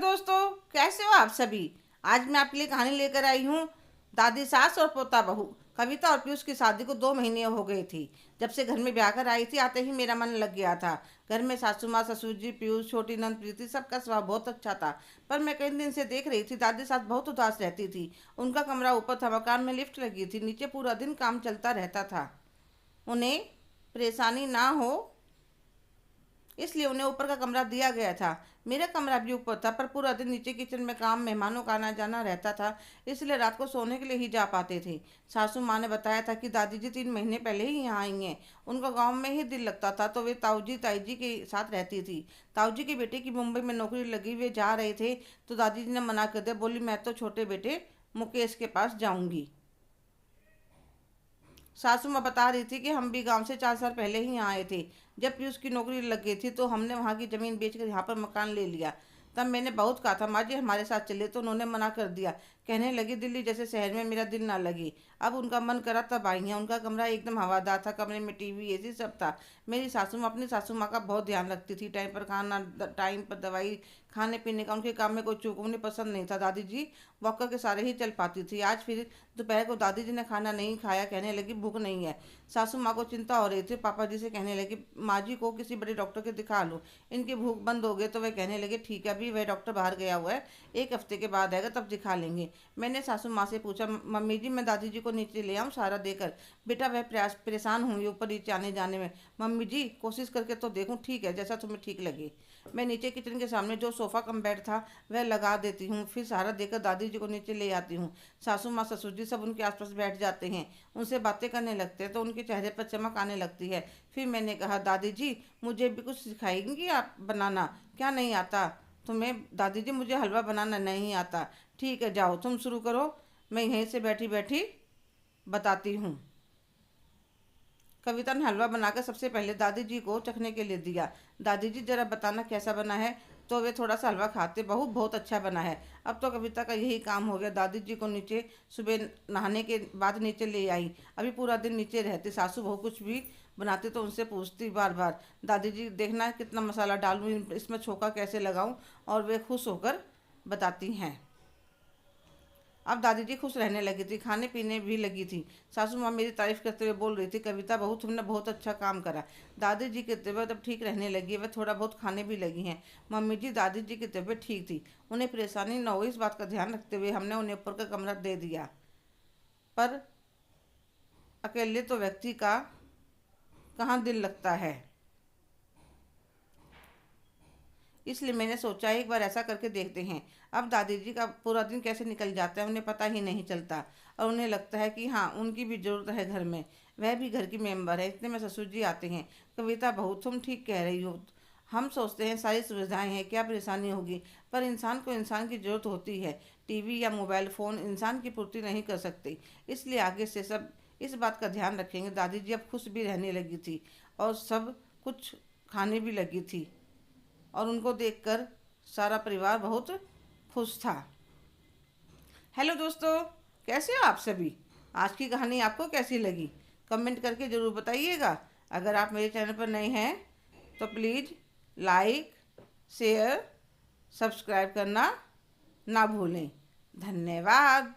दोस्तों, कैसे हो आप सभी। आज मैं आपके लिए कहानी लेकर आई हूँ। दादी सास और पोता बहू। कविता और पीयूष की शादी को 2 महीने हो गए थी। जब से घर में ब्याह कर आई थी, आते ही मेरा मन लग गया था। घर में सासू माँ, ससुर जी, पीयूष, छोटी नंद, प्रीति, सबका स्वभाव बहुत अच्छा था। पर मैं कई दिन से देख रही थी, दादी सास बहुत उदास रहती थी। उनका कमरा ऊपर था, मकान में लिफ्ट लगी थी, नीचे पूरा दिन काम चलता रहता था। उन्हें परेशानी ना हो इसलिए उन्हें ऊपर का कमरा दिया गया था। मेरा कमरा भी ऊपर था, पर पूरा दिन नीचे किचन में काम, मेहमानों का आना जाना रहता था। इसलिए रात को सोने के लिए ही जा पाते थे। सासू माँ ने बताया था कि दादी जी 3 महीने पहले ही यहाँ आई हैं। उनका गांव में ही दिल लगता था, तो वे ताऊजी ताई जी के साथ रहती थी। ताऊजी के बेटे की मुंबई में नौकरी लगी, वे जा रहे थे, तो दादी जी ने मना कर दिया। बोली, मैं तो छोटे बेटे मुकेश के पास जाऊंगी। सासू माँ बता रही थी कि हम भी गांव से 4 साल पहले ही यहाँ आए थे। जब पीयूष की नौकरी लग गई थी, तो हमने वहाँ की ज़मीन बेचकर यहाँ पर मकान ले लिया। तब मैंने बहुत कहा था, माँ जी हमारे साथ चले, तो उन्होंने मना कर दिया। कहने लगी, दिल्ली जैसे शहर में मेरा दिल ना लगे। अब उनका मन करा तब आई हैं। उनका कमरा एकदम हवादार था, कमरे में टीवी, एसी सब था। मेरी सासू माँ अपनी सासू माँ का बहुत ध्यान रखती थी। टाइम पर खाना, टाइम पर दवाई, खाने पीने का उनके काम में कोई चूक उन्हें पसंद नहीं था। दादी जी वॉक करके सारे ही चल पाती थी। आज फिर दोपहर को दादी जी ने खाना नहीं खाया, कहने लगी भूख नहीं है। सासू माँ को चिंता हो रही थी। पापा जी से कहने लगी, माँ जी को किसी बड़े डॉक्टर के दिखा लो, इनकी भूख बंद हो गई। तो वह कहने लगे, ठीक है, अभी वह डॉक्टर बाहर गया हुआ है, 1 हफ्ते के बाद आएगा, तब दिखा लेंगे। मैंने सासू माँ से पूछा, मम्मी जी मैं दादी जी को नीचे ले आऊँ सहारा देकर। बेटा वह प्रयास परेशान होंगे ऊपर नीचे आने जाने में। मम्मी जी कोशिश करके तो देखूँ, ठीक है, जैसा तुम्हें ठीक लगे। मैं नीचे किचन के सामने जो सोफ़ा कम बेड था वह लगा देती हूँ, फिर सहारा देकर दादी जी को नीचे ले आती हूँ। सासू माँ, ससुर जी सब उनके आसपास बैठ जाते हैं, उनसे बातें करने लगते हैं, तो उनके चेहरे पर चमक आने लगती है। फिर मैंने कहा, दादी जी मुझे भी कुछ सिखाएंगी आप बनाना। क्या नहीं आता तुम्हें। दादी जी मुझे हलवा बनाना नहीं आता। ठीक है, जाओ तुम शुरू करो, मैं यहीं से बैठी बैठी बताती हूँ। कविता ने हलवा बनाकर सबसे पहले दादी जी को चखने के लिए दिया। दादी जी जरा बताना कैसा बना है। तो वे थोड़ा सा हलवा खाते, बहू बहुत अच्छा बना है। अब तो कविता का यही काम हो गया। दादी जी को नीचे सुबह नहाने के बाद नीचे ले आई। अभी पूरा दिन नीचे रहती। सासू बहू कुछ भी बनाते तो उनसे पूछती बार बार, दादी जी देखना कितना मसाला डालूँ, इसमें छोंका कैसे लगाऊँ, और वे खुश होकर बताती हैं। अब दादी जी खुश रहने लगी थी, खाने पीने भी लगी थी। सासू माँ मेरी तारीफ करते हुए बोल रही थी, कविता बहू तुमने बहुत अच्छा काम करा। दादी जी की तबीयत अब ठीक रहने लगी है, वह थोड़ा बहुत खाने भी लगी हैं। मम्मी जी दादी जी की तबीयत ठीक थी, उन्हें परेशानी न हो, इस बात का ध्यान रखते हुए हमने उन्हें ऊपर का कमरा दे दिया। पर अकेले तो व्यक्ति का कहाँ दिल लगता है, इसलिए मैंने सोचा एक बार ऐसा करके देखते हैं। अब दादी जी का पूरा दिन कैसे निकल जाता है उन्हें पता ही नहीं चलता, और उन्हें लगता है कि हाँ उनकी भी ज़रूरत है घर में, वह भी घर की मेंबर है। इतने में ससुर जी आते हैं। कविता बहू तुम ठीक कह रही हो, हम सोचते हैं सारी सुविधाएं हैं, क्या परेशानी होगी, पर इंसान को इंसान की ज़रूरत होती है। टीवी या मोबाइल फ़ोन इंसान की पूर्ति नहीं कर सकती, इसलिए आगे से सब इस बात का ध्यान रखेंगे। दादी जी अब खुश भी रहने लगी थी, और सब कुछ खाने भी लगी थी, और उनको देखकर सारा परिवार बहुत खुश था। हेलो दोस्तों, कैसे हो आप सभी। आज की कहानी आपको कैसी लगी, कमेंट करके ज़रूर बताइएगा। अगर आप मेरे चैनल पर नए हैं तो प्लीज़ लाइक, शेयर, सब्सक्राइब करना ना भूलें। धन्यवाद।